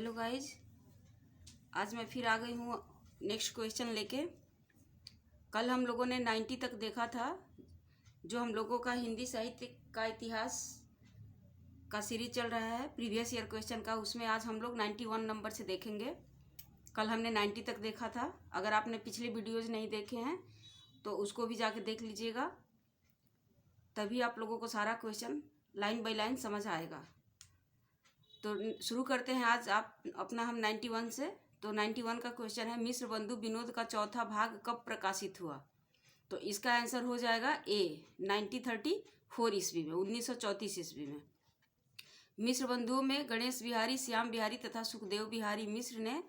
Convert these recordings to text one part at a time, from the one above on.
Hello guys, आज मैं फिर आ गई हूँ नेक्स्ट क्वेश्चन लेके। कल हम लोगों ने 90 तक देखा था, जो हम लोगों का हिंदी साहित्य का इतिहास का सीरीज चल रहा है प्रीवियस ईयर क्वेश्चन का। उसमें आज हम लोग 91 नंबर से देखेंगे। कल हमने 90 तक देखा था। अगर आपने पिछले वीडियोज़ नहीं देखे हैं तो उसको भी जाके देख लीजिएगा, तभी आप लोगों को सारा क्वेश्चन लाइन बाय लाइन समझ आएगा। तो शुरू करते हैं आज अपना हम 91 से। तो 91 का क्वेश्चन है, मिस्र बंधु विनोद का चौथा भाग कब प्रकाशित हुआ? तो इसका आंसर हो जाएगा ए, 1934 ईस्वी में, 1934 ईस्वी में। मिस्र बंधुओं में गणेश बिहारी, श्याम बिहारी तथा सुखदेव बिहारी मिश्र ने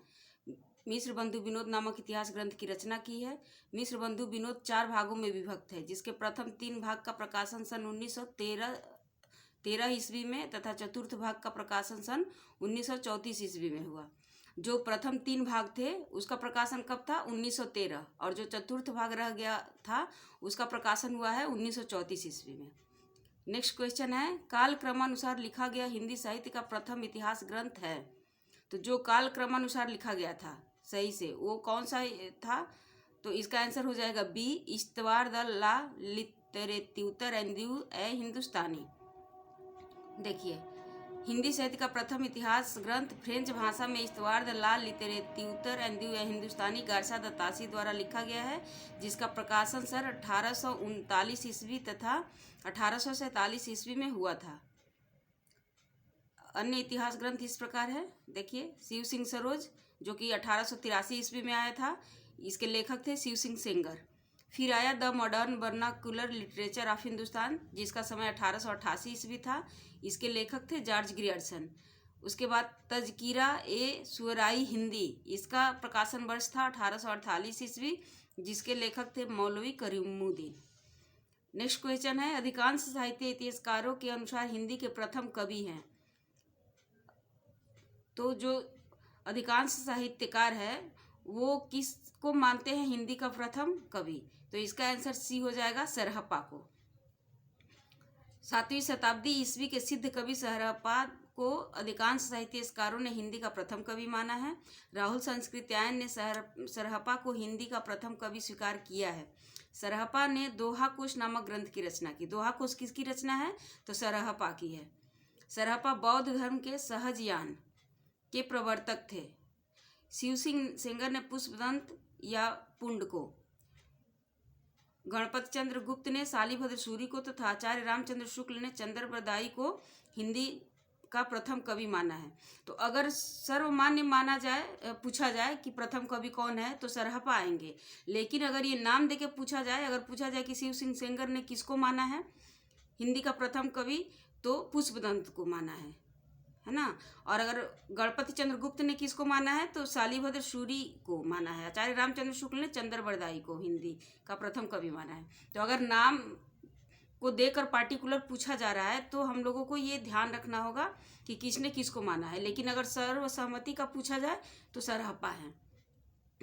मिस्र बंधु विनोद नामक इतिहास ग्रंथ की रचना की है। मिस्र बंधु विनोद 4 भागों में विभक्त है, जिसके प्रथम 3 भाग का प्रकाशन सन 1913 ईस्वी में तथा चतुर्थ भाग का प्रकाशन सन 1934 ईस्वी में हुआ। जो प्रथम 3 भाग थे उसका प्रकाशन कब था? 1913, और जो चतुर्थ भाग रह गया था उसका प्रकाशन हुआ है 1934 ईस्वी में। नेक्स्ट क्वेश्चन है, काल क्रमानुसार लिखा गया हिंदी साहित्य का प्रथम इतिहास ग्रंथ है। तो जो काल क्रमानुसार लिखा गया था सही से, वो कौन सा था? तो इसका आंसर हो जाएगा बी, इश्तवार द ला लिटरेत्यूतर एंड्यू ए हिंदुस्तानी। देखिए, हिंदी साहित्य का प्रथम इतिहास ग्रंथ फ्रेंच भाषा में इश्तवार द ला लिटरेत्यूतर एंड्यू ए हिंदुस्तानी गारसा द तासी द्वारा लिखा गया है, जिसका प्रकाशन सर 1839 ईस्वी तथा 1847 ईस्वी में हुआ था। अन्य इतिहास ग्रंथ इस प्रकार है। देखिए, शिव सिंह सरोज जो कि 1883 ईस्वी में आया था, इसके लेखक थे शिव सिंह सेंगर। फिर आया the modern vernacular literature of Hindustan, जिसका समय 1888 ईस्वी था, इसके लेखक थे जॉर्ज ग्रियर्सन। उसके बाद तज़किरा ए शुअराई हिंदी, इसका प्रकाशन वर्ष था 1848 ईस्वी, जिसके लेखक थे मौलवी करीमुद्दीन। नेक्स्ट क्वेश्चन है, अधिकांश साहित्य इतिहासकारों के अनुसार हिंदी के प्रथम कवि हैं। तो जो अधिकांश साहित्यकार है वो किसको मानते हैं हिंदी का प्रथम कवि? तो इसका आंसर सी हो जाएगा, सरहप्पा को। 7वीं शताब्दी ईस्वी के सिद्ध कवि सरहप्पा को अधिकांश साहित्यकारों ने हिंदी का प्रथम कवि माना है। राहुल संस्कृत्यायन ने सरहप्पा को हिंदी का प्रथम कवि स्वीकार किया है। सरहप्पा ने दोहा कोश नामक ग्रंथ की रचना की। दोहा कोश किसकी रचना है? तो सरहप्पा की है। सरहप्पा बौद्ध धर्म के सहजयान के प्रवर्तक थे। शिव सिंह सेंगर ने पुष्पदंत या पुंड को, गणपत चंद्र गुप्त ने शालिभद्र सूरी को तथा आचार्य रामचंद्र शुक्ल ने चंद्रप्रदायी को हिंदी का प्रथम कवि माना है। तो अगर सर्वमान्य माना जाए, पूछा जाए कि प्रथम कवि कौन है, तो सरहप्पा आएंगे। लेकिन अगर ये नाम देके पूछा जाए कि शिव सिंह सेंगर ने किसको माना है हिंदी का प्रथम कवि, तो पुष्पदंत को माना है ना। और अगर गणपति चंद्र गुप्त ने किसको माना है, तो शालिभद्र सूरी को माना है। आचार्य रामचंद्र शुक्ल ने चंद्रप्रदायी को हिंदी का प्रथम कवि माना है। तो अगर नाम को देकर पार्टिकुलर पूछा जा रहा है तो हम लोगों को ये ध्यान रखना होगा कि किसने किसको माना है। लेकिन अगर सर्वसम्मति का पूछा जाए तो सरहप्पा है।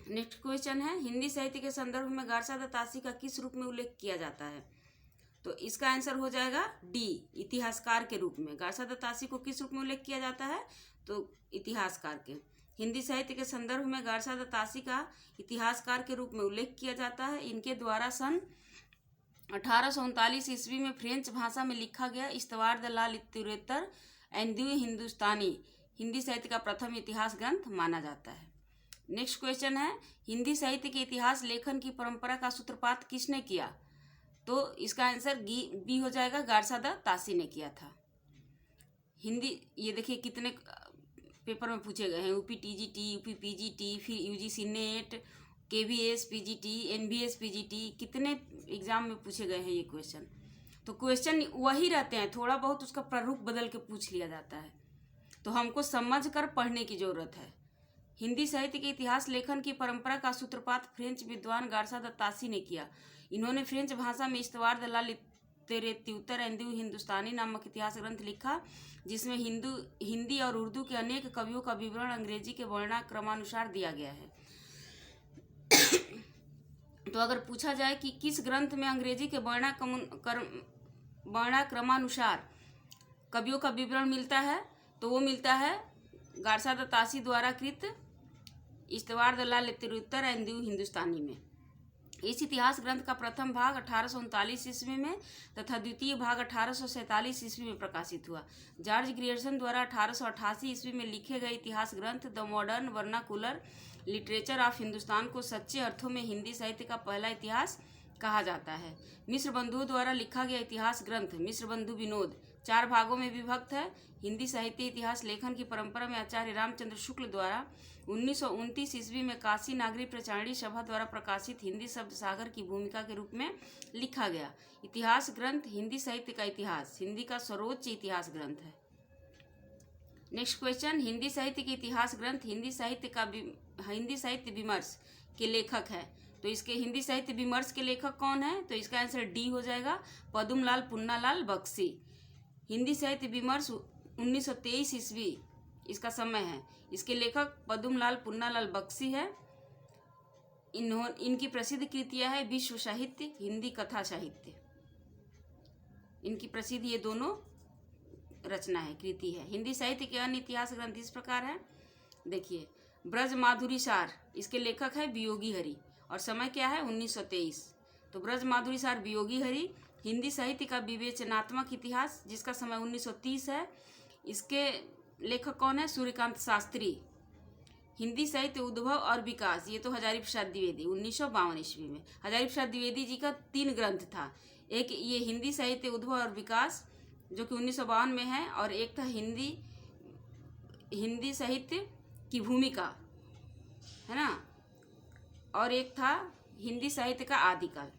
नेक्स्ट क्वेश्चन है, हिंदी साहित्य के संदर्भ में गारसा द तासी का किस रूप में उल्लेख किया जाता है? तो इसका आंसर हो जाएगा डी, इतिहासकार के रूप में। गारसा द तासी को किस रूप में उल्लेख किया जाता है? तो इतिहासकार के। हिंदी साहित्य के संदर्भ में गारसा द तासी का इतिहासकार के रूप में उल्लेख किया जाता है। इनके द्वारा सन 1839 ईस्वी में फ्रेंच भाषा में लिखा गया इश्तवार द ला लिटरेचर एंड्यू हिंदुस्तानी हिंदी साहित्य का प्रथम इतिहास ग्रंथ माना जाता है। नेक्स्ट क्वेश्चन है, हिंदी साहित्य के इतिहास लेखन की परंपरा का सूत्रपात किसने किया? तो इसका आंसर बी हो जाएगा, गारसा द तासी ने किया था। हिंदी, ये देखिए कितने पेपर में पूछे गए हैं, यूपी टीजीटी, यूपी पीजीटी, फिर UGC NET, KVS PGT, NVS PGT, कितने एग्जाम में पूछे गए हैं ये क्वेश्चन। तो क्वेश्चन वही रहते हैं, थोड़ा बहुत उसका प्रारूप बदल के पूछ लिया जाता है, तो हमको समझ कर पढ़ने की जरूरत है। हिंदी साहित्य के इतिहास लेखन की परंपरा का सूत्रपात फ्रेंच विद्वान गारसा द तासी ने किया। इन्होंने फ्रेंच भाषा में इश्तवार द ला लिटरेत्यूतर एंड्यू हिंदुस्तानी नामक इतिहास ग्रंथ लिखा, जिसमें हिंदी और उर्दू के अनेक कवियों का विवरण अंग्रेजी के वर्णाक्रमानुसार दिया गया है। तो अगर पूछा जाए कि किस ग्रंथ में अंग्रेजी के वर्णाक्रमानुसार कवियों का विवरण मिलता है, तो वो मिलता है गारसा द तासी द्वारा कृत इस्तवार द लाल तिरुत्तर एंड न्यू हिंदुस्तानी में। इस इतिहास ग्रंथ का प्रथम भाग 1839 ईस्वी में तथा द्वितीय भाग 1847 ईस्वी में प्रकाशित हुआ। जॉर्ज ग्रियर्सन द्वारा 1888 ईस्वी में लिखे गए इतिहास ग्रंथ the modern vernacular literature of Hindustan को सच्चे अर्थों में हिंदी साहित्य का पहला इतिहास कहा जाता है। मिश्र बंधुओं द्वारा लिखा गया इतिहास ग्रंथ मिश्र बंधु विनोद 4 भागों में विभक्त है। हिंदी साहित्य इतिहास लेखन की परंपरा में आचार्य रामचंद्र शुक्ल द्वारा 1929 ईस्वी में काशी नागरी प्रचारणी सभा द्वारा प्रकाशित हिंदी शब्द सागर की भूमिका के रूप में लिखा गया इतिहास ग्रंथ हिंदी साहित्य का इतिहास हिंदी का सर्वोच्च इतिहास ग्रंथ है। नेक्स्ट क्वेश्चन, हिंदी साहित्य के इतिहास ग्रंथ हिंदी साहित्य विमर्श के लेखक है। तो इसके हिंदी साहित्य विमर्श के लेखक कौन है? तो इसका आंसर डी हो जाएगा, पद्मलाल पुन्नालाल बख्शी। हिंदी साहित्य विमर्श 1923 ईस्वी इसका समय है। इसके लेखक पद्मलाल पुन्नालाल बख्शी है। इनकी प्रसिद्ध कृतियां है विश्व साहित्य, हिंदी कथा साहित्य। इनकी प्रसिद्ध ये दोनों रचना है, कृति है। हिंदी साहित्य के अन्य इतिहास ग्रंथ इस प्रकार है। देखिए, ब्रज माधुरी सार इसके लेखक है वियोगी हरि और समय क्या है 1923। तो ब्रज माधुरी सार वियोगी हरि। हिंदी साहित्य का विवेचनात्मक इतिहास जिसका समय 1930 है। इसके लेखक कौन है? सूर्यकांत शास्त्री। हिंदी साहित्य उद्भव और विकास ये तो हजारी प्रसाद द्विवेदी 1952 ईस्वी में। हजारी प्रसाद द्विवेदी जी का 3 ग्रंथ था। एक ये हिंदी साहित्य उद्भव और विकास जो कि 1952 में है, और एक था हिंदी साहित्य की भूमिका, है ना, और एक था हिंदी साहित्य का आदिकाल।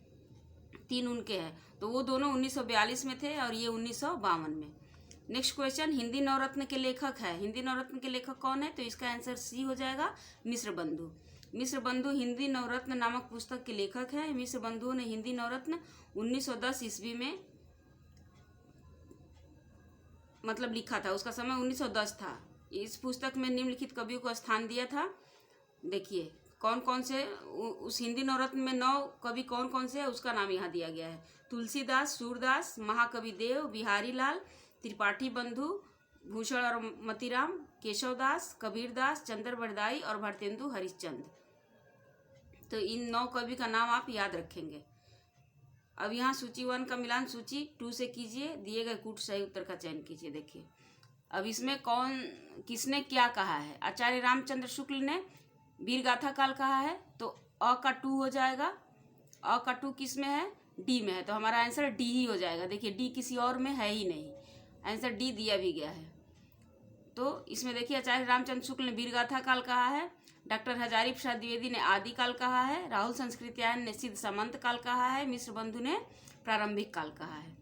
3 उनके हैं। तो वो दोनों 1942 में थे और ये 1952 में। नेक्स्ट क्वेश्चन, हिंदी नवरत्न के लेखक है। हिंदी नवरत्न के लेखक कौन है? तो इसका आंसर सी हो जाएगा, मिश्र बंधु। मिश्र बंधु हिंदी नवरत्न नामक पुस्तक के लेखक है। मिश्र बंधुओं ने हिंदी नवरत्न 1910 ईस्वी में मतलब लिखा था। उसका समय 1910 था। इस पुस्तक में निम्नलिखित कवियों को स्थान दिया था। देखिए कौन कौन से उस हिंदी नवरत्न में 9 कवि कौन कौन से है उसका नाम यहाँ दिया गया है। तुलसीदास, सूरदास, महाकवि देव, बिहारी लाल, त्रिपाठी बंधु, भूषण और मतीराम, केशवदास, कबीरदास, चंद्र बरदाई और भारतेंदु हरिश्चंद्र। तो इन 9 कवि का नाम आप याद रखेंगे। अब यहाँ सूची 1 का मिलान सूची 2 से कीजिए। दिए गए कूट सही उत्तर का चयन कीजिए। देखिए अब इसमें किसने क्या कहा है। आचार्य रामचंद्र शुक्ल ने वीर गाथा काल कहा है, तो अ का 2 हो जाएगा। अ का 2 किस में है? डी में है। तो हमारा आंसर डी ही हो जाएगा। देखिए डी किसी और में है ही नहीं, आंसर डी दिया भी गया है। तो इसमें देखिए आचार्य रामचंद्र शुक्ल ने वीर गाथा काल कहा है, डॉक्टर हजारी प्रसाद द्विवेदी ने आदिकाल कहा है, राहुल संस्कृत्यायन ने सिद्ध सामंत काल कहा है, मिश्र बंधु ने प्रारंभिक काल कहा है।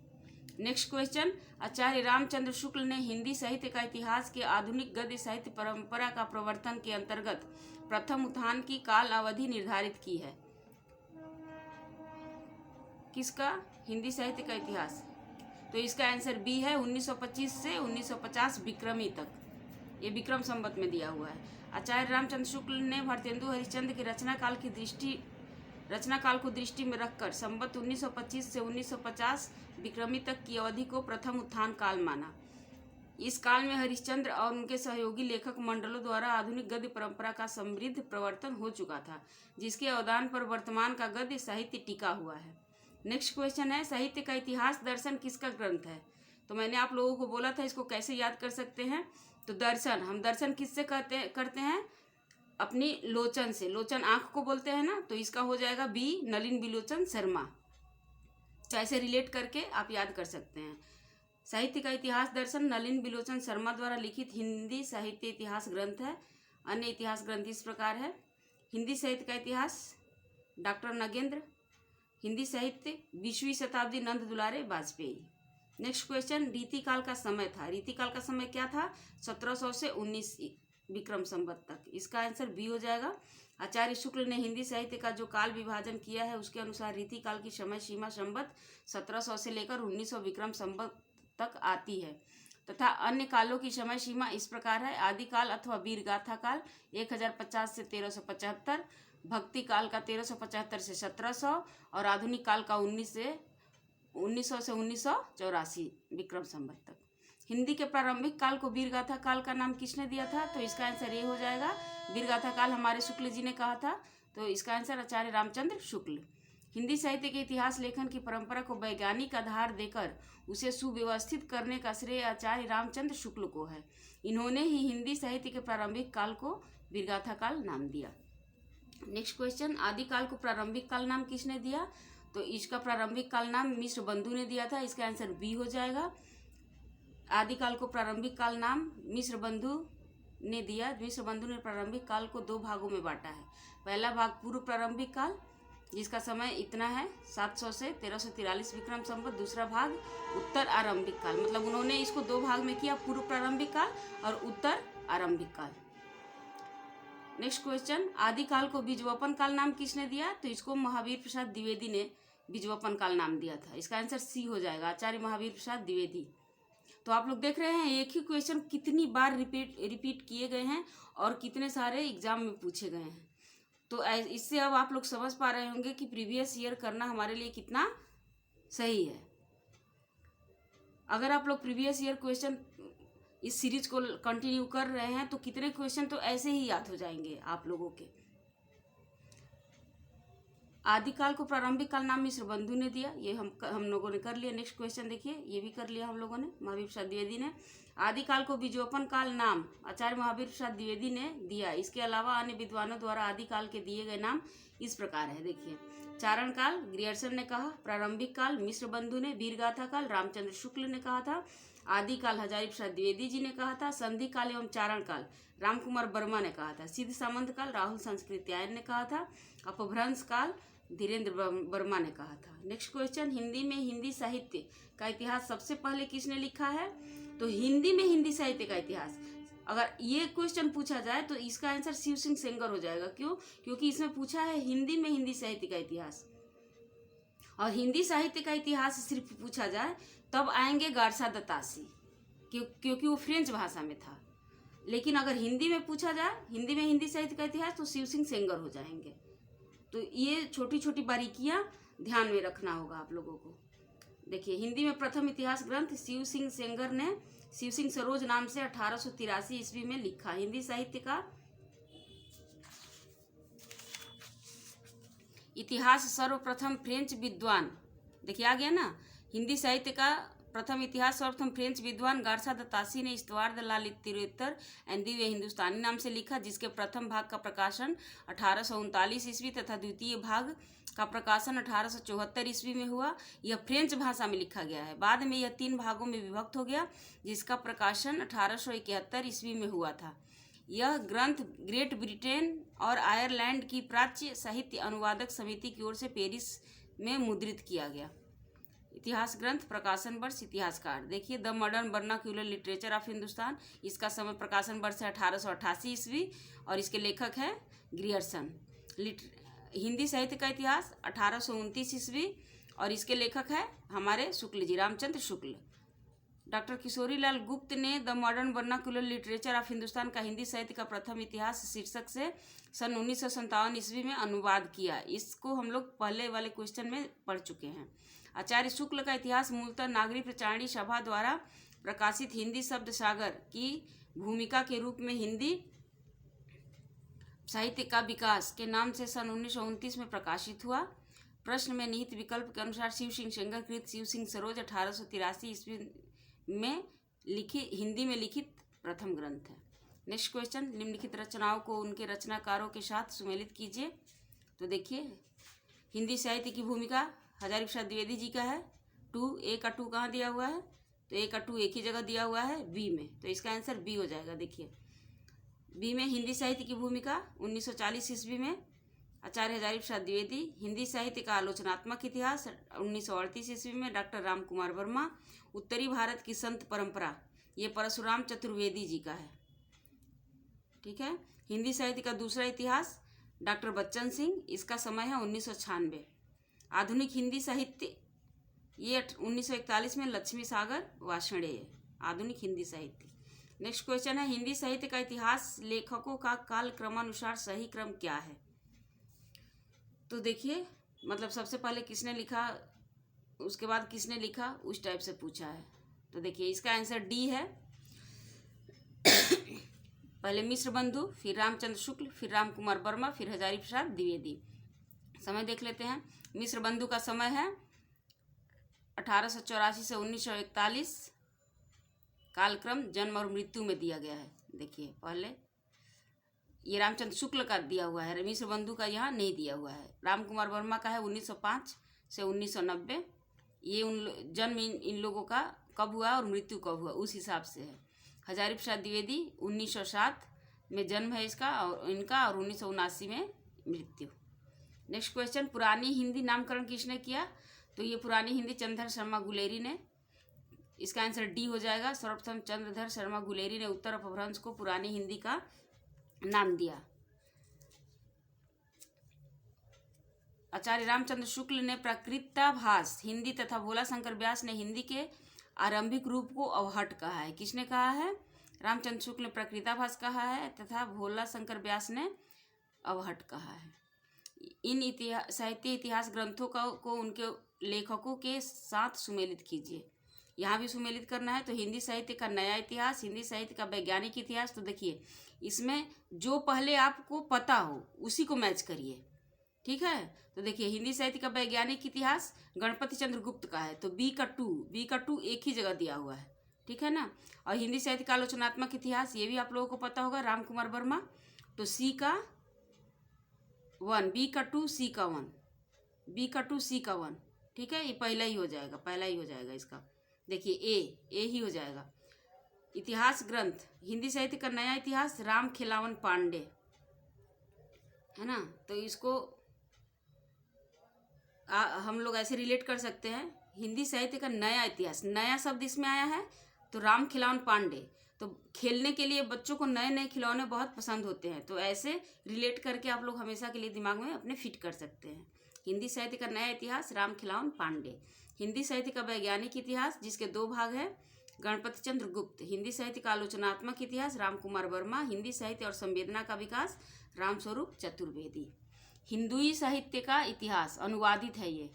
नेक्स्ट क्वेश्चन, आचार्य रामचंद्र शुक्ल ने हिंदी साहित्य का इतिहास के आधुनिक गद्य साहित्य परंपरा का प्रवर्तन के अंतर्गत प्रथम उत्थान की काल अवधि निर्धारित की है। किसका? हिंदी साहित्य का इतिहास। तो इसका आंसर बी है, 1925 से 1950 विक्रमी तक। ये विक्रम संवत में दिया हुआ है। आचार्य रामचंद्र शुक्ल ने भारतेंदु हरिश्चंद्र के रचना काल को दृष्टि में रखकर संवत 1925 से 1950 विक्रमी तक की अवधि को प्रथम उत्थान काल माना। इस काल में हरिश्चंद्र और उनके सहयोगी लेखक मंडलों द्वारा आधुनिक गद्य परंपरा का समृद्ध प्रवर्तन हो चुका था, जिसके अवदान पर वर्तमान का गद्य साहित्य टिका हुआ है। नेक्स्ट क्वेश्चन है, साहित्य का इतिहास दर्शन किसका ग्रंथ है? तो मैंने आप लोगों को बोला था इसको कैसे याद कर सकते हैं। तो दर्शन, हम दर्शन किससे करते हैं? अपनी लोचन से। लोचन आंख को बोलते हैं ना, तो इसका हो जाएगा बी, नलिन बिलोचन शर्मा। तो ऐसे रिलेट करके आप याद कर सकते हैं। साहित्य का इतिहास दर्शन नलिन बिलोचन शर्मा द्वारा लिखित हिंदी साहित्य इतिहास ग्रंथ है। अन्य इतिहास ग्रंथ इस प्रकार है। हिंदी साहित्य का इतिहास डॉक्टर नगेंद्र। हिंदी साहित्य 20वीं शताब्दी नंद दुलारे वाजपेयी। नेक्स्ट क्वेश्चन, रीतिकाल का समय था। रीतिकाल का समय क्या था? 1700 से 19 विक्रम संवत तक। इसका आंसर बी हो जाएगा। आचार्य शुक्ल ने हिंदी साहित्य का जो काल विभाजन किया है उसके अनुसार रीतिकाल की समय सीमा संवत 1700 से लेकर 1900 विक्रम संवत तक आती है, तथा अन्य कालों की समय सीमा इस प्रकार है। आदिकाल अथवा वीर गाथा काल 1050 से 1375, भक्ति काल का 1375 से 1700 और आधुनिक काल का 1900 से 1984 विक्रम संवत तक। हिंदी के प्रारंभिक काल को वीरगाथा काल का नाम किसने दिया था? तो इसका आंसर ये हो जाएगा, वीरगाथा काल हमारे शुक्ल जी ने कहा था, तो इसका आंसर आचार्य रामचंद्र शुक्ल। हिंदी साहित्य के इतिहास लेखन की परंपरा को वैज्ञानिक आधार देकर उसे सुव्यवस्थित करने का श्रेय आचार्य रामचंद्र शुक्ल को है। इन्होंने ही हिंदी साहित्य के प्रारंभिक काल को वीरगाथा काल नाम दिया। नेक्स्ट क्वेश्चन, आदिकाल को प्रारंभिक काल नाम किसने दिया? तो इसका प्रारंभिक काल नाम मिश्र बंधु ने दिया था, इसका आंसर बी हो जाएगा। आदिकाल को प्रारंभिक काल नाम मिश्र बंधु ने दिया। मिश्र बंधु ने प्रारंभिक काल को 2 भागों में बांटा है। पहला भाग पूर्व प्रारंभिक काल, जिसका समय इतना है 700 से 1343 विक्रम संवत। दूसरा भाग उत्तर आरंभिक काल, मतलब उन्होंने इसको 2 भाग में किया, पूर्व प्रारंभिक काल और उत्तर आरंभिक काल। नेक्स्ट क्वेश्चन, आदिकाल को बीजवपन काल नाम किसने दिया? तो इसको महावीर प्रसाद द्विवेदी ने बीजवपन काल नाम दिया था, इसका आंसर सी हो जाएगा, आचार्य महावीर प्रसाद द्विवेदी। तो आप लोग देख रहे हैं एक ही क्वेश्चन कितनी बार रिपीट किए गए हैं और कितने सारे एग्जाम में पूछे गए हैं। तो इससे अब आप लोग समझ पा रहे होंगे कि प्रीवियस ईयर करना हमारे लिए कितना सही है। अगर आप लोग प्रीवियस ईयर क्वेश्चन इस सीरीज को कंटिन्यू कर रहे हैं तो कितने क्वेश्चन तो ऐसे ही याद हो जाएंगे आप लोगों के। आदिकाल को प्रारंभिक काल नाम मिश्र बंधु ने दिया, ये हम लोगों ने कर लिया। नेक्स्ट क्वेश्चन देखिए, ये भी कर लिया हम लोगों ने, महावीर प्रसाद द्विवेदी ने। आदिकाल को बीजोपन काल नाम आचार्य महावीर प्रसाद द्विवेदी ने दिया। इसके अलावा अन्य विद्वानों द्वारा आदिकाल के दिए गए नाम इस प्रकार है, देखिए। चारण काल ग्रियर्सन ने कहा, प्रारंभिक काल मिश्र बंधु ने, वीरगाथा काल रामचंद्र शुक्ल ने कहा था, आदिकाल हजारी प्रसाद द्विवेदी जी ने कहा था, संधि काल एवं चारण काल रामकुमार वर्मा ने कहा था, सिद्ध सामंत काल राहुल संस्कृत्यायन ने कहा था, अपभ्रंश काल धीरेन्द्र वर्मा ने कहा था। नेक्स्ट क्वेश्चन, हिंदी में हिंदी साहित्य का इतिहास सबसे पहले किसने लिखा है? तो हिंदी में हिंदी साहित्य का इतिहास अगर ये क्वेश्चन पूछा जाए तो इसका आंसर शिव सिंह सेंगर हो जाएगा। क्यों? क्योंकि इसमें पूछा है हिंदी में हिंदी साहित्य का इतिहास। और हिंदी साहित्य का इतिहास सिर्फ पूछा जाए तब आएंगे गारसा दत्तासी, क्योंकि वो फ्रेंच भाषा में था। लेकिन अगर हिंदी में पूछा जाए हिंदी में हिंदी साहित्य का इतिहास तो शिव सिंह सेंगर हो जाएंगे। तो ये छोटी छोटी बारीकियां ध्यान में रखना होगा आप लोगों को। देखिए, हिंदी में प्रथम इतिहास ग्रंथ शिव सिंह सेंगर ने शिव सिंह सरोज नाम से 1883 ईस्वी में लिखा। हिंदी साहित्य का इतिहास सर्वप्रथम फ्रेंच विद्वान, देखिए आ गया ना, हिंदी साहित्य का प्रथम इतिहास सर्वप्रथम फ्रेंच विद्वान गारसा दत्तासी ने इस्तवार the La literature and Divya हिंदुस्तानी नाम से लिखा, जिसके प्रथम भाग का प्रकाशन 1839 ईस्वी तथा द्वितीय भाग का प्रकाशन 1874 ईस्वी में हुआ। यह फ्रेंच भाषा में लिखा गया है। बाद में यह 3 भागों में विभक्त हो गया, जिसका प्रकाशन 1871 ईस्वी में हुआ था। यह ग्रंथ ग्रेट ब्रिटेन और आयरलैंड की प्राच्य साहित्य अनुवादक समिति की ओर से पेरिस में मुद्रित किया गया। इतिहास ग्रंथ, प्रकाशन वर्ष, इतिहासकार, देखिए the modern vernacular literature of Hindustan, इसका समय प्रकाशन वर्ष है 1888 ईस्वी और इसके लेखक है ग्रियर्सन। हिंदी साहित्य का इतिहास 1829 ईस्वी और इसके लेखक है हमारे शुक्ल जी, रामचंद्र शुक्ल। डॉक्टर किशोरीलाल गुप्त ने the modern vernacular literature of Hindustan का हिंदी साहित्य का प्रथम इतिहास शीर्षक से सन 1957 ईस्वी में अनुवाद किया। इसको हम लोग पहले वाले क्वेश्चन में पढ़ चुके हैं। आचार्य शुक्ल का इतिहास मूलतः नागरी प्रचारणी सभा द्वारा प्रकाशित हिंदी शब्द सागर की भूमिका के रूप में हिंदी साहित्य का विकास के नाम से सन 1929 में प्रकाशित हुआ। प्रश्न में निहित विकल्प के अनुसार शिव सिंह सेंगर कृत शिव सिंह सरोज 1883 ईस्वी में हिंदी में लिखित प्रथम ग्रंथ है। नेक्स्ट क्वेश्चन, निम्नलिखित रचनाओं को उनके रचनाकारों के साथ सुमेलित कीजिए। तो देखिए, हिंदी साहित्य की भूमिका हजारी प्रसाद द्विवेदी जी का है। 2 ए का 2 कहाँ दिया हुआ है? तो ए का 2 एक ही जगह दिया हुआ है, बी में, तो इसका आंसर बी हो जाएगा। देखिए, बी में हिंदी साहित्य की भूमिका 1940 ईस्वी में आचार्य हजारी प्रसाद द्विवेदी। हिंदी साहित्य का आलोचनात्मक इतिहास 1938 ईस्वी में डॉक्टर रामकुमार वर्मा। उत्तरी भारत की संत परंपरा, ये परशुराम चतुर्वेदी जी का है। ठीक है। हिंदी साहित्य का दूसरा इतिहास डॉक्टर बच्चन सिंह, इसका समय है 1996। आधुनिक हिंदी साहित्य, ये 1941 में लक्ष्मी सागर वार्ष्णेय, आधुनिक हिंदी साहित्य। नेक्स्ट क्वेश्चन है, हिंदी साहित्य का इतिहास लेखकों का काल क्रमानुसार सही क्रम क्या है? तो देखिए, मतलब सबसे पहले किसने लिखा, उसके बाद किसने लिखा, उस टाइप से पूछा है। तो देखिए इसका आंसर डी है। पहले मिश्र बंधु, फिर रामचंद्र शुक्ल, फिर राम कुमार वर्मा, फिर हजारी प्रसाद द्विवेदी। समय देख लेते हैं। मिश्र बंधु का समय है 1884 से 1941। कालक्रम जन्म और मृत्यु में दिया गया है। देखिए पहले ये रामचंद्र शुक्ल का दिया हुआ है, मिश्र बंधु का यहाँ नहीं दिया हुआ है। राम कुमार वर्मा का है 1905 से 1990। ये जन्म इन लोगों का कब हुआ और मृत्यु कब हुआ उस हिसाब से है। हजारी प्रसाद द्विवेदी 1907 में जन्म है इसका और इनका, और 1979 में मृत्यु। नेक्स्ट क्वेश्चन, पुरानी हिंदी नामकरण किसने किया? तो ये पुरानी हिंदी चंद्रधर शर्मा गुलेरी ने। इसका आंसर डी हो जाएगा। सर्वप्रथम चंद्रधर शर्मा गुलेरी ने उत्तर अपभ्रंश को पुरानी हिंदी का नाम दिया। आचार्य रामचंद्र शुक्ल ने प्राकृताभास हिंदी तथा भोला शंकर व्यास ने हिंदी के आरंभिक रूप को अवहट कहा है। किसने कहा है? रामचंद्र शुक्ल ने प्राकृताभास कहा है तथा भोला शंकर व्यास ने अवहट कहा है। इन साहित्य इतिहास ग्रंथों को उनके लेखकों के साथ सुमेलित कीजिए। यहाँ भी सुमेलित करना है। तो हिंदी साहित्य का नया इतिहास, हिंदी साहित्य का वैज्ञानिक इतिहास। तो देखिए इसमें जो पहले आपको पता हो उसी को मैच करिए, ठीक है। तो देखिए हिंदी साहित्य का वैज्ञानिक इतिहास गणपति चंद्र गुप्त का है, तो बी का टू एक ही जगह दिया हुआ है, ठीक है ना। और हिंदी साहित्य का आलोचनात्मक इतिहास, ये भी आप लोगों को पता होगा, राम कुमार वर्मा, तो सी का 1, बी का 2, सी का 1, बी का 2, सी का 1, ठीक है। ये पहला ही हो जाएगा इसका। देखिए ए ही हो जाएगा। इतिहास ग्रंथ, हिंदी साहित्य का नया इतिहास राम खिलावन पांडे, है ना। तो इसको हम लोग ऐसे रिलेट कर सकते हैं। हिंदी साहित्य का नया इतिहास, नया शब्द इसमें आया है तो राम खिलावन पांडे। तो खेलने के लिए बच्चों को नए नए खिलौने बहुत पसंद होते हैं, तो ऐसे रिलेट करके आप लोग हमेशा के लिए दिमाग में अपने फिट कर सकते हैं। हिंदी साहित्य का नया इतिहास राम खिलावन पांडे। हिंदी साहित्य का वैज्ञानिक इतिहास जिसके 2 भाग हैं, गणपति चंद्र गुप्त। हिंदी साहित्य का आलोचनात्मक इतिहास राम कुमार वर्मा। हिंदी साहित्य और संवेदना का विकास रामस्वरूप चतुर्वेदी। हिंदुई साहित्य का इतिहास अनुवादित है ये,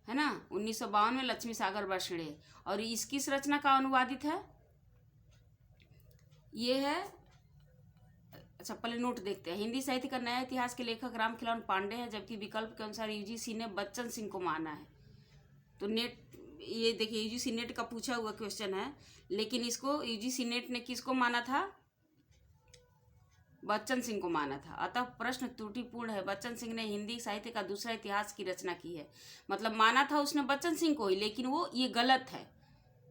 है ना, 1952 में लक्ष्मी सागर बर्षणे। और इसकी रचना का अनुवादित है ये है, अच्छा पहले नोट देखते हैं। हिंदी साहित्य का नया इतिहास के लेखक राम खिलावन पांडे हैं, जबकि विकल्प के अनुसार यूजीसी ने बच्चन सिंह को माना है। तो नेट, ये देखिए यूजीसी नेट का पूछा हुआ क्वेश्चन है, लेकिन इसको यूजीसी नेट ने किसको माना था? बच्चन सिंह को माना था। अतः प्रश्न त्रुटिपूर्ण है। बच्चन सिंह ने हिंदी साहित्य का दूसरा इतिहास की रचना की है। मतलब माना था उसने बच्चन सिंह को ही, लेकिन वो ये गलत है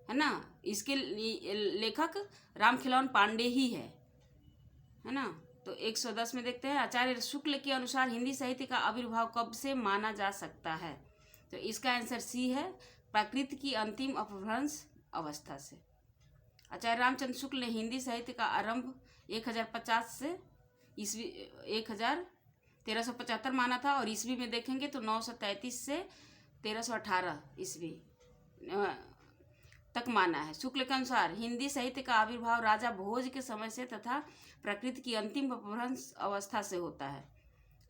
ना। इसके लेखक राम खिलावन पांडे ही है ना। तो 110 में देखते हैं, आचार्य शुक्ल के अनुसार हिंदी साहित्य का आविर्भाव कब से माना जा सकता है? तो इसका आंसर सी है, प्रकृति की अंतिम अपभ्रंश अवस्था से। आचार्य रामचंद्र शुक्ल ने हिंदी साहित्य का आरंभ 1050 से ईस्वी 1375 माना था, और ईस्वी में देखेंगे तो 933 से 1318 ईस्वी तक माना है। शुक्ल के अनुसार हिंदी साहित्य का आविर्भाव राजा भोज के समय से तथा प्रकृति की अंतिम अपभ्रंश अवस्था से होता है।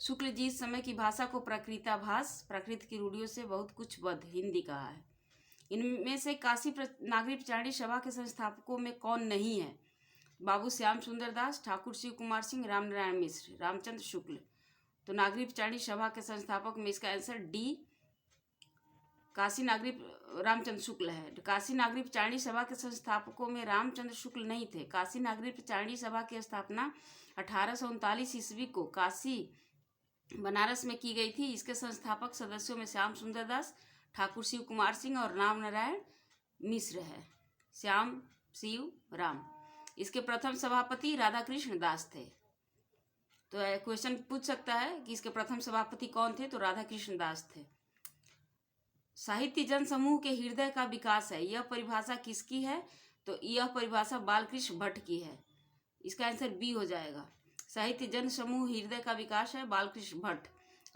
शुक्ल जी इस समय की भाषा को प्रकृताभास, प्रकृति की रूढ़ियों से बहुत कुछ बद्ध हिंदी कहा है। इनमें से काशी नागरिक प्रचारणी सभा के संस्थापकों में कौन नहीं है? बाबू श्याम सुंदर दास, ठाकुर शिव कुमार सिंह, रामनारायण मिश्र, रामचंद्र शुक्ल। तो नागरिक प्रचारणी सभा के संस्थापक में इसका आंसर डी, काशी नागरिक रामचंद्र शुक्ल है। काशी नागरिक प्रचारणी सभा के संस्थापकों में रामचंद्र शुक्ल नहीं थे। काशी नागरिक प्रचारणी सभा की स्थापना 1839 ईस्वी को काशी बनारस में की गई थी। इसके संस्थापक सदस्यों में श्याम सुंदर दास, ठाकुर शिव कुमार सिंह और रामनारायण मिश्र है। श्याम शिव राम। इसके प्रथम सभापति राधा कृष्ण दास थे। तो क्वेश्चन पूछ सकता है कि इसके प्रथम सभापति कौन थे? तो राधा कृष्ण दास थे। साहित्य जन समूह के हृदय का विकास है, यह परिभाषा किसकी है? तो यह परिभाषा बालकृष्ण भट्ट की है। इसका आंसर बी हो जाएगा। साहित्य जन समूह हृदय का विकास है, बालकृष्ण भट्ट।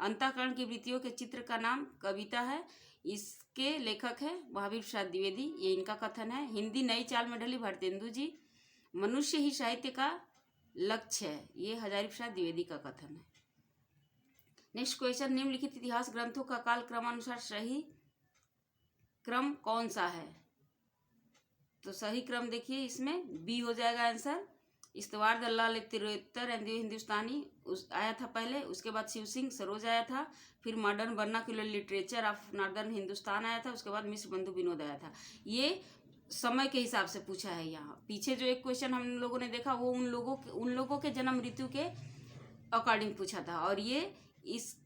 अंतःकरण की वृत्तियों के चित्र का नाम कविता है, इसके लेखक है महावीर प्रसाद द्विवेदी, ये इनका कथन है। हिंदी नई चाल में ढली भारतेंदु जी। मनुष्य ही साहित्य का लक्ष्य है, ये हजारी प्रसाद द्विवेदी का कथन है। नेक्स्ट क्वेश्चन, निम्नलिखित इतिहास ग्रंथों का काल क्रमानुसार सही क्रम कौन सा है? तो सही क्रम देखिए, इसमें बी हो जाएगा आंसर। इस्तवार दल्लाल तिरुत्तर हिंदुस्तानी उस आया था पहले, उसके बाद शिव सिंह सरोज आया था, फिर modern vernacular literature of northern Hindustan आया था, उसके बाद मिश्र बंधु विनोद आया था। ये समय के हिसाब से पूछा है। यहाँ पीछे जो एक क्वेश्चन हम लोगों ने देखा वो उन लोगों के जन्म ऋतु के अकॉर्डिंग पूछा था, और ये इस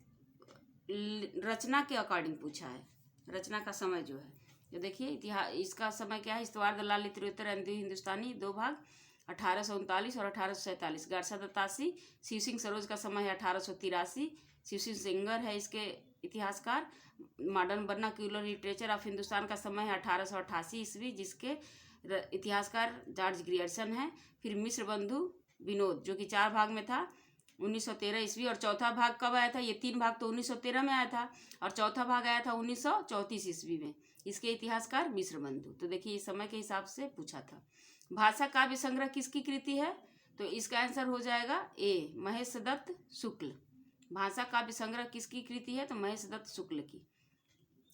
रचना के अकॉर्डिंग पूछा है, रचना का समय जो है। तो देखिए इतिहास, इसका समय क्या है, इस्तवार दल्लाल तिरुत्तर हिंदुस्तानी 2 भाग 1839 और 1847। गारसा दत्तासी। शिव सिंह सरोज का समय है 1883। शिव सिंह सेंगर है इसके इतिहासकार। Modern vernacular literature of Hindustan का समय है 1888 ईस्वी, जिसके इतिहासकार जॉर्ज ग्रियर्सन है। फिर मिश्र बंधु विनोद जो कि 4 भाग में था 1913 ईस्वी, और चौथा भाग कब आया था, ये 3 भाग तो 1913 में आया था, और चौथा भाग आया था 1934 ईस्वी में। इसके इतिहासकार मिश्र बंधु। तो देखिए इस समय के हिसाब से पूछा था। भाषा काव्य संग्रह किसकी कृति है, तो इसका आंसर हो जाएगा ए, महेश दत्त शुक्ल। भाषा काव्य संग्रह किसकी कृति है, तो महेश दत्त शुक्ल की।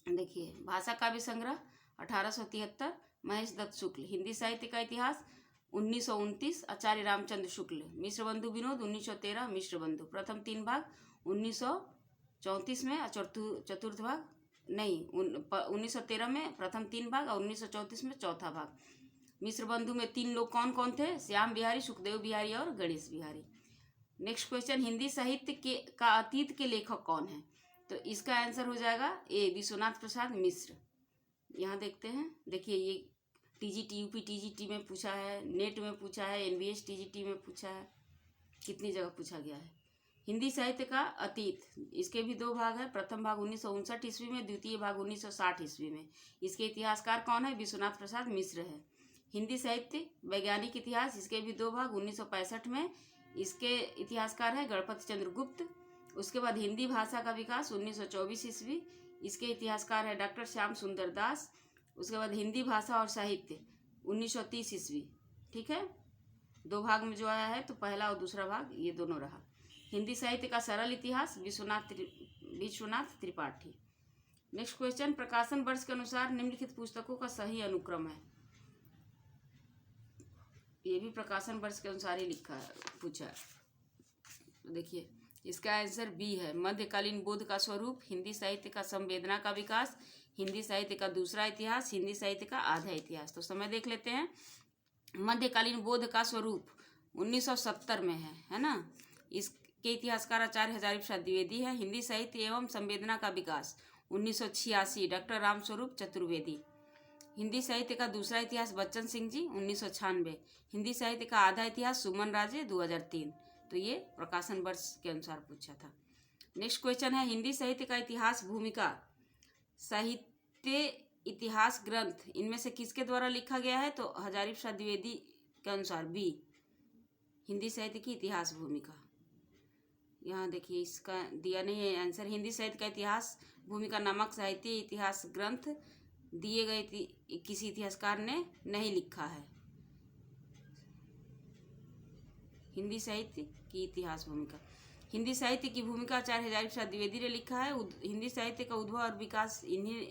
देखिए भाषा काव्य संग्रह 1873 महेश दत्त शुक्ल। हिंदी साहित्य का इतिहास 1929 आचार्य रामचंद्र शुक्ल। मिश्र बंधु विनोद 1913 मिश्र बंधु। प्रथम 3 भाग 1934 में, चतुर्थ भाग नहीं 1913 में प्रथम 3 भाग और 1934 में चौथा भाग। मिश्र बंधु में 3 लोग कौन कौन थे, श्याम बिहारी, सुखदेव बिहारी और गणेश बिहारी। नेक्स्ट क्वेश्चन, हिंदी साहित्य के का अतीत के लेखक कौन है, तो इसका आंसर हो जाएगा ए, विश्वनाथ प्रसाद मिश्र। यहाँ देखते हैं, देखिए ये टीजीटी यूपी टीजीटी में पूछा है, नेट में पूछा है, एनवीएस टीजीटी में पूछा है, कितनी जगह पूछा गया है। हिंदी साहित्य का अतीत, इसके भी 2 भाग है। प्रथम भाग 1959 ईस्वी में, द्वितीय भाग 1960 ईस्वी में। इसके इतिहासकार कौन है, विश्वनाथ प्रसाद मिश्र है। हिंदी साहित्य वैज्ञानिक इतिहास, इसके भी 2 भाग 1965 में। इसके इतिहासकार है गणपति चंद्र गुप्त। उसके बाद हिंदी भाषा का विकास 1924 ईस्वी, इसके इतिहासकार है डॉक्टर श्याम सुंदर दास। उसके बाद हिंदी भाषा और साहित्य 1930 ईस्वी। ठीक है, 2 भाग में जो आया है, तो पहला और दूसरा भाग ये दोनों रहा। हिंदी साहित्य का सरल इतिहास विश्वनाथ त्रिपाठी। नेक्स्ट क्वेश्चन, प्रकाशन वर्ष के अनुसार निम्नलिखित पुस्तकों का सही अनुक्रम है। ये भी प्रकाशन वर्ष के अनुसार ही लिखा है, पूछा है। तो देखिए इसका आंसर बी है, मध्यकालीन बोध का स्वरूप, हिंदी साहित्य का संवेदना का विकास, हिंदी साहित्य का दूसरा इतिहास, हिंदी साहित्य का आधा इतिहास। तो समय देख लेते हैं। मध्यकालीन बोध का स्वरूप 1970 में है ना। इसके इतिहासकार आचार्य हजारी प्रसाद द्विवेदी है। हिंदी साहित्य एवं संवेदना का विकास 1986 डॉक्टर रामस्वरूप चतुर्वेदी। हिंदी साहित्य का दूसरा इतिहास बच्चन सिंह जी 1996। हिंदी साहित्य का आधा इतिहास सुमन राजे 2003। तो ये प्रकाशन वर्ष के अनुसार पूछा था। नेक्स्ट क्वेश्चन है, हिंदी साहित्य का इतिहास भूमिका साहित्य इतिहास ग्रंथ इनमें से किसके द्वारा लिखा गया है, तो हजारी प्रसाद द्विवेदी के अनुसार बी, हिंदी साहित्य की इतिहास भूमिका। यहाँ देखिए इसका दिया नहीं है आंसर। हिंदी साहित्य का इतिहास भूमिका नामक साहित्य इतिहास ग्रंथ दिए गए किसी इतिहासकार ने नहीं लिखा है। हिंदी साहित्य की इतिहास भूमिका, हिंदी साहित्य की भूमिका आचार्य हजारी प्रसाद द्विवेदी ने लिखा है। हिंदी साहित्य का उद्भव और विकास इन्हीं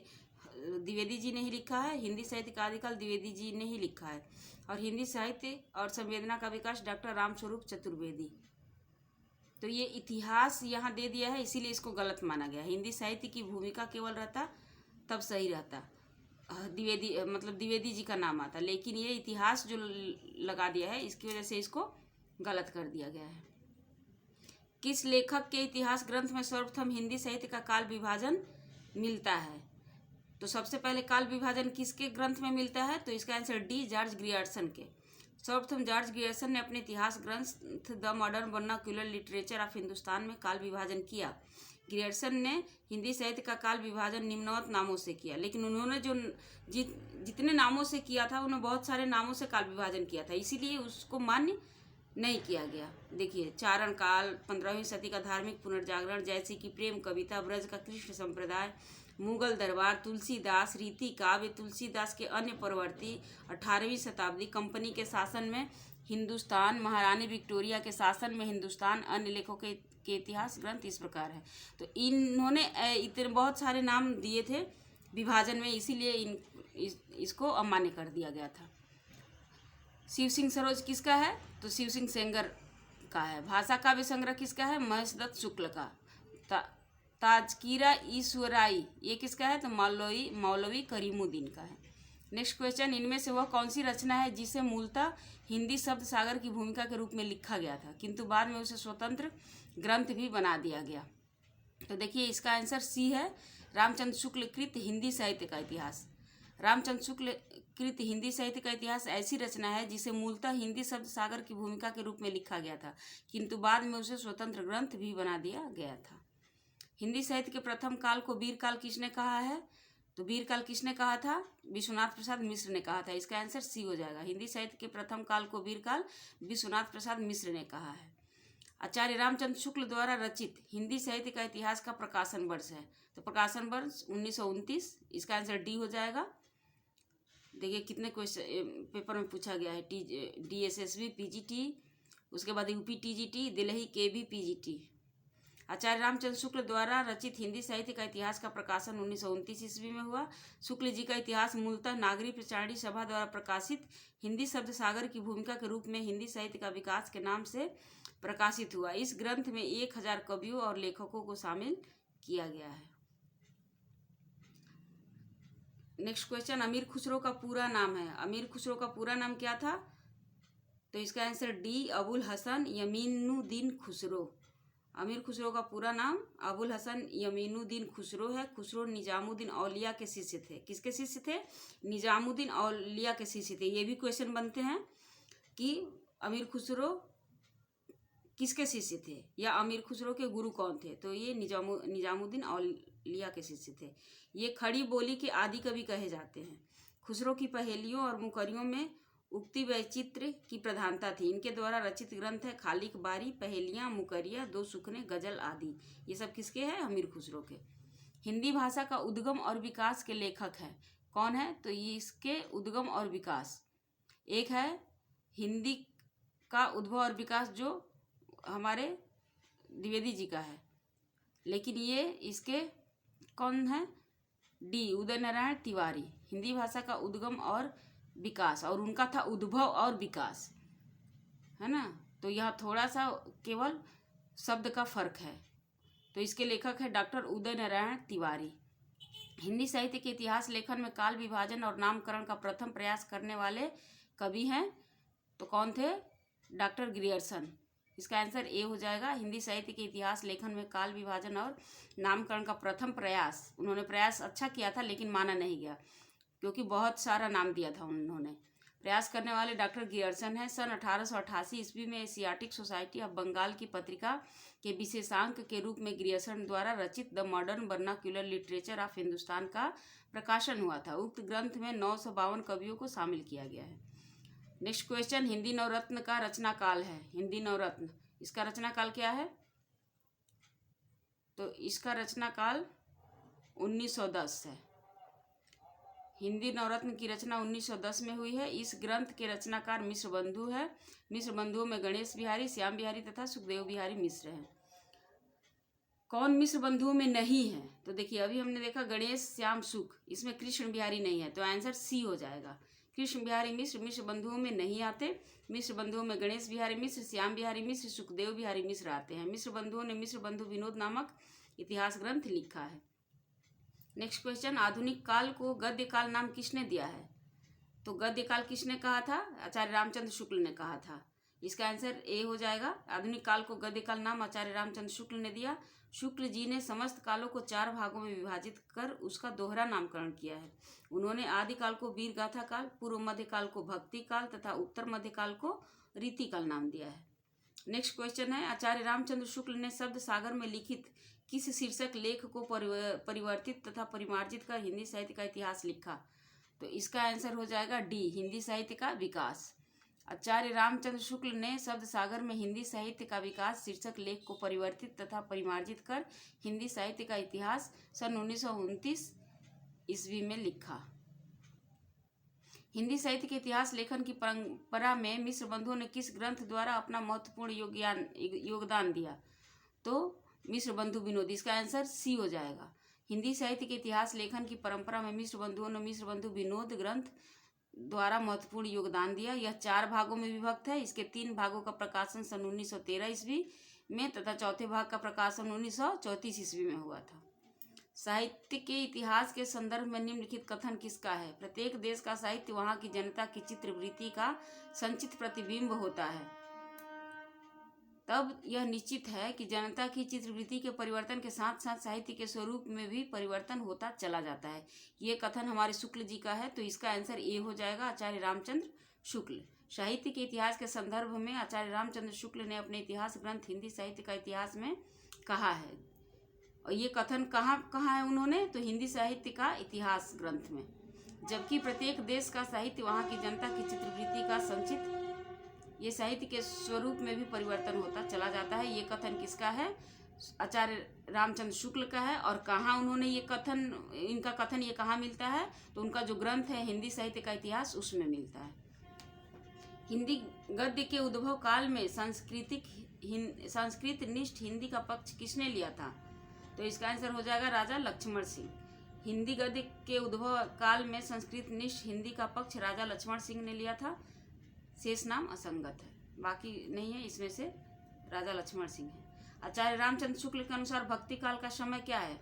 द्विवेदी जी ने ही लिखा है। हिंदी साहित्य का आदिकाल द्विवेदी जी ने ही लिखा है। और हिंदी साहित्य और संवेदना का विकास डॉक्टर रामस्वरूप चतुर्वेदी। तो ये इतिहास यहाँ दे दिया है, इसीलिए इसको गलत माना गया। हिंदी साहित्य की भूमिका केवल रहता तब सही रहता, द्विवेदी मतलब द्विवेदी जी का नाम आता, लेकिन ये इतिहास जो लगा दिया है इसकी वजह से इसको गलत कर दिया गया है। किस लेखक के इतिहास ग्रंथ में सर्वप्रथम हिंदी साहित्य का काल विभाजन मिलता है, तो सबसे पहले काल विभाजन किसके ग्रंथ में मिलता है, तो इसका आंसर डी, जॉर्ज ग्रियर्सन के। सर्वप्रथम जॉर्ज ग्रियर्सन ने अपने इतिहास ग्रंथ the modern vernacular literature of Hindustan में काल विभाजन किया। ग्रियर्सन ने हिंदी साहित्य का काल विभाजन निम्नवत नामों से किया, लेकिन उन्होंने जो जितने नामों से किया था उन्होंने बहुत सारे नामों से काल विभाजन किया था, इसीलिए उसको मान्य नहीं किया गया। देखिए, चारण काल, 15वीं सदी का धार्मिक पुनर्जागरण, जैसे कि प्रेम कविता, ब्रज का कृष्ण संप्रदाय, मुगल दरबार, तुलसीदास, रीति काव्य, तुलसीदास के अन्य प्रवर्ती, 18वीं शताब्दी, कंपनी के शासन में हिंदुस्तान, महारानी विक्टोरिया के शासन में हिंदुस्तान, अन्य लेखों के इतिहास ग्रंथ इस प्रकार है। तो इन्होंने इतने बहुत सारे नाम दिए थे विभाजन में, इसीलिए इसको अमान्य कर दिया गया था। शिव सिंह सरोज किसका है? तो शिव सिंह सेंगर का है। भाषा काव्य संग्रह किसका है? महेश दत्त शुक्ल का। ताजकीरा ईश्वराई ये किसका है? तो मौलवी करीमुद्दीन का है। नेक्स्ट क्वेश्चन, इनमें से वह कौन सी रचना है जिसे मूलतः हिंदी शब्द सागर की भूमिका के रूप में लिखा गया था किंतु बाद में उसे स्वतंत्र ग्रंथ भी बना दिया गया? तो देखिए इसका आंसर सी है, रामचंद्र शुक्ल कृत हिंदी साहित्य का इतिहास। रामचंद्र शुक्ल कृत हिंदी साहित्य का इतिहास ऐसी रचना है जिसे मूलतः हिंदी शब्द सागर की भूमिका के रूप में लिखा गया था किंतु बाद में उसे स्वतंत्र ग्रंथ भी बना दिया गया था। हिंदी साहित्य के प्रथम काल को वीर काल किसने कहा है? तो वीर काल किसने कहा था? विश्वनाथ प्रसाद मिश्र ने कहा था। इसका आंसर सी हो जाएगा। हिंदी साहित्य के प्रथम काल को वीर काल विश्वनाथ प्रसाद मिश्र ने कहा है। आचार्य रामचंद्र शुक्ल द्वारा रचित हिंदी साहित्य का इतिहास का प्रकाशन वर्ष है, तो प्रकाशन वर्ष 1929। इसका आंसर डी हो जाएगा। देखिए कितने क्वेश्चन पेपर में पूछा गया है। DSSB PGT, उसके बाद UP TGT, Delhi KB PGT। आचार्य रामचंद्र शुक्ल द्वारा रचित हिंदी साहित्य का इतिहास का प्रकाशन 1929 ईस्वी में हुआ। शुक्ल जी का इतिहास मूलतः नागरी प्रचारणी सभा द्वारा प्रकाशित हिंदी शब्द सागर की भूमिका के रूप में हिंदी साहित्य का विकास के नाम से प्रकाशित हुआ। इस ग्रंथ में 1000 कवियों और लेखकों को शामिल किया गया है। नेक्स्ट क्वेश्चन, अमीर खुसरो का पूरा नाम है। अमीर खुसरो का पूरा नाम क्या था? तो इसका आंसर डी, अबुल हसन यमीनुद्दीन खुसरो। अमीर खुसरो का पूरा नाम अबुल हसन यमीनुद्दीन खुसरो है। खुसरो निजामुद्दीन औलिया के शिष्य थे। किसके शिष्य थे? निजामुद्दीन औलिया के शिष्य थे। ये भी क्वेश्चन बनते हैं कि अमीर खुसरो किसके शिष्य थे या अमीर खुसरो के गुरु कौन थे? तो ये निजामुद्दीन औलिया के शिष्य थे। ये खड़ी बोली के आदि कवि कहे जाते हैं। खुसरो की पहेलियों और मुकरियों में उक्ति वैचित्र की प्रधानता थी। इनके द्वारा रचित ग्रंथ है खालिक बारी, पहेलियाँ, मुकरिया, दो सुखने, गजल आदि। ये सब किसके हैं? अमीर खुसरो के। हिंदी भाषा का उद्गम और विकास के लेखक हैं। कौन है? तो ये इसके उद्गम और विकास, एक है हिंदी का उद्भव और विकास जो हमारे द्विवेदी जी का है, लेकिन ये इसके कौन है? डी, उदय नारायण तिवारी। हिंदी भाषा का उद्गम और विकास, और उनका था उद्भव और विकास, है ना। तो यहाँ थोड़ा सा केवल शब्द का फर्क है। तो इसके लेखक है डॉक्टर उदय नारायण तिवारी। हिंदी साहित्य के इतिहास लेखन में काल विभाजन और नामकरण का प्रथम प्रयास करने वाले कवि हैं। तो कौन थे? Doctor Grierson. इसका आंसर ए हो जाएगा। हिंदी साहित्य के इतिहास लेखन में काल विभाजन और नामकरण का प्रथम प्रयास, उन्होंने प्रयास अच्छा किया था लेकिन माना नहीं गया क्योंकि बहुत सारा नाम दिया था उन्होंने। प्रयास करने वाले डॉक्टर ग्रियर्सन है। सन 1888 ईस्वी में एशियाटिक सोसाइटी ऑफ बंगाल की पत्रिका के विशेषांक के रूप में ग्रियर्सन द्वारा रचित the modern vernacular literature of Hindustan का प्रकाशन हुआ था। उक्त ग्रंथ में 952 कवियों को शामिल किया गया है। नेक्स्ट क्वेश्चन, हिंदी नवरत्न का रचना काल है। हिंदी नवरत्न, इसका रचना काल क्या है? तो इसका रचना काल 1910 है। हिंदी नवरत्न की रचना 1910 में हुई है। इस ग्रंथ के रचनाकार मिश्र बंधु है। मिश्र बंधुओं में गणेश बिहारी, श्याम बिहारी तथा सुखदेव बिहारी मिश्र हैं। कौन मिश्र बंधुओं में नहीं है? तो देखिए अभी हमने देखा गणेश, श्याम, सुख, इसमें कृष्ण बिहारी नहीं है, तो आंसर सी हो जाएगा। कृष्ण बिहारी मिश्र मिश्र बंधुओं में नहीं आते। मिश्र बंधुओं में गणेश बिहारी मिश्र, श्याम बिहारी मिश्र, सुखदेव बिहारी मिश्र आते हैं। मिश्र बंधुओं ने मिश्र बंधु विनोद नामक इतिहास ग्रंथ लिखा है। नेक्स्ट क्वेश्चन, आधुनिक काल को गद्य काल नाम किसने दिया है? तो गद्य काल किसने कहा था? आचार्य रामचंद्र शुक्ल ने कहा था। इसका आंसर ए हो जाएगा। आधुनिक काल को गद्य काल नाम आचार्य रामचंद्र शुक्ल ने दिया। शुक्ल जी ने समस्त कालों को 4 भागों में विभाजित कर उसका दोहरा नामकरण किया है। उन्होंने आदि काल को वीर गाथा काल, पूर्व मध्य काल को भक्ति काल तथा उत्तर मध्य काल को रीति काल नाम दिया है। नेक्स्ट क्वेश्चन है, आचार्य रामचंद्र शुक्ल ने शब्द सागर में लिखित किस शीर्षक लेख को परिवर्तित तथा परिमार्जित कर हिंदी साहित्य का इतिहास लिखा? तो इसका आंसर हो जाएगा डी, हिंदी साहित्य का विकास। आचार्य रामचंद्र शुक्ल ने शब्द सागर में हिंदी साहित्य का विकास शीर्षक लेख को परिवर्तित तथा परिमार्जित कर हिंदी साहित्य का इतिहास सन 1929 ईस्वी में लिखा। हिंदी साहित्य के इतिहास लेखन की परंपरा में मिश्र बंधुओं ने किस ग्रंथ द्वारा अपना महत्वपूर्ण योगदान दिया? तो मिश्र बंधु विनोद। इसका आंसर सी हो जाएगा। हिंदी साहित्य के इतिहास लेखन की परंपरा में मिश्र बंधुओं ने मिश्र बंधु विनोद ग्रंथ द्वारा महत्वपूर्ण योगदान दिया। यह 4 भागों में विभक्त है। इसके 3 भागों का प्रकाशन सन 1913 ईस्वी में तथा चौथे भाग का प्रकाशन 1934 ईस्वी में हुआ था। साहित्य के इतिहास के संदर्भ में निम्नलिखित कथन किसका है? प्रत्येक देश का साहित्य वहाँ की जनता की चित्रवृत्ति का संचित प्रतिबिंब होता है। तब यह निश्चित है कि जनता की चित्रवृत्ति के परिवर्तन के साथ साथ साहित्य के स्वरूप में भी परिवर्तन होता चला जाता है। ये कथन हमारे शुक्ल जी का है, तो इसका आंसर ए हो जाएगा, आचार्य रामचंद्र शुक्ल। साहित्य के इतिहास के संदर्भ में आचार्य रामचंद्र शुक्ल ने अपने इतिहास ग्रंथ हिंदी साहित्य का इतिहास में कहा है। और ये कथन कहाँ कहा है उन्होंने? तो हिंदी साहित्य का इतिहास ग्रंथ में। जबकि प्रत्येक देश का साहित्य वहाँ की जनता की चित्रवृत्ति का संचित, ये साहित्य के स्वरूप में भी परिवर्तन होता चला जाता है। ये कथन किसका है? आचार्य रामचंद्र शुक्ल का है। और कहाँ उन्होंने ये कथन, इनका कथन ये कहाँ मिलता है? तो उनका जो ग्रंथ है हिंदी साहित्य का इतिहास, उसमें मिलता है। हिंदी गद्य के उद्भव काल में संस्कृत निष्ठ हिंदी का पक्ष किसने लिया था? तो इसका आंसर हो जाएगा राजा लक्ष्मण सिंह। हिंदी गद्य के उद्भव काल में संस्कृत निष्ठ हिंदी का पक्ष राजा लक्ष्मण सिंह ने लिया था। शेष नाम असंगत है, बाकी नहीं है, इसमें से राजा लक्ष्मण सिंह है। आचार्य रामचंद्र शुक्ल के अनुसार भक्ति काल का समय क्या है?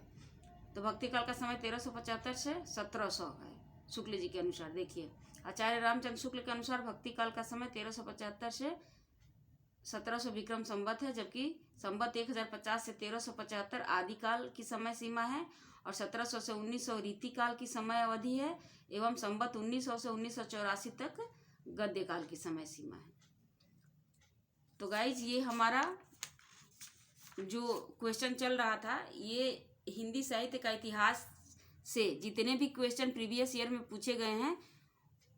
तो भक्ति काल का समय 1375 से 1700 है शुक्ल जी के अनुसार। देखिए, आचार्य रामचंद्र शुक्ल के अनुसार भक्ति काल का समय 1375 से 1700 विक्रम संवत है, जबकि संवत 1050 से 1375 आदिकाल की समय सीमा है और 1700 से 1900 रीतिकाल की समय अवधि है एवं संवत 1900 से 1984 तक गद्य काल की समय सीमा है। तो गाइज, ये हमारा जो क्वेश्चन चल रहा था, ये हिंदी साहित्य का इतिहास से जितने भी क्वेश्चन प्रीवियस ईयर में पूछे गए हैं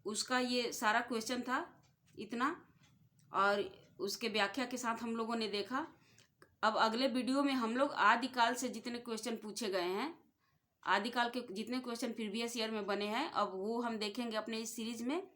उसका ये सारा क्वेश्चन था इतना, और उसके व्याख्या के साथ हम लोगों ने देखा। अब अगले वीडियो में हम लोग आदिकाल से जितने क्वेश्चन पूछे गए हैं, आदिकाल के जितने क्वेश्चन प्रीवियस ईयर में बने हैं, अब वो हम देखेंगे अपने इस सीरीज में।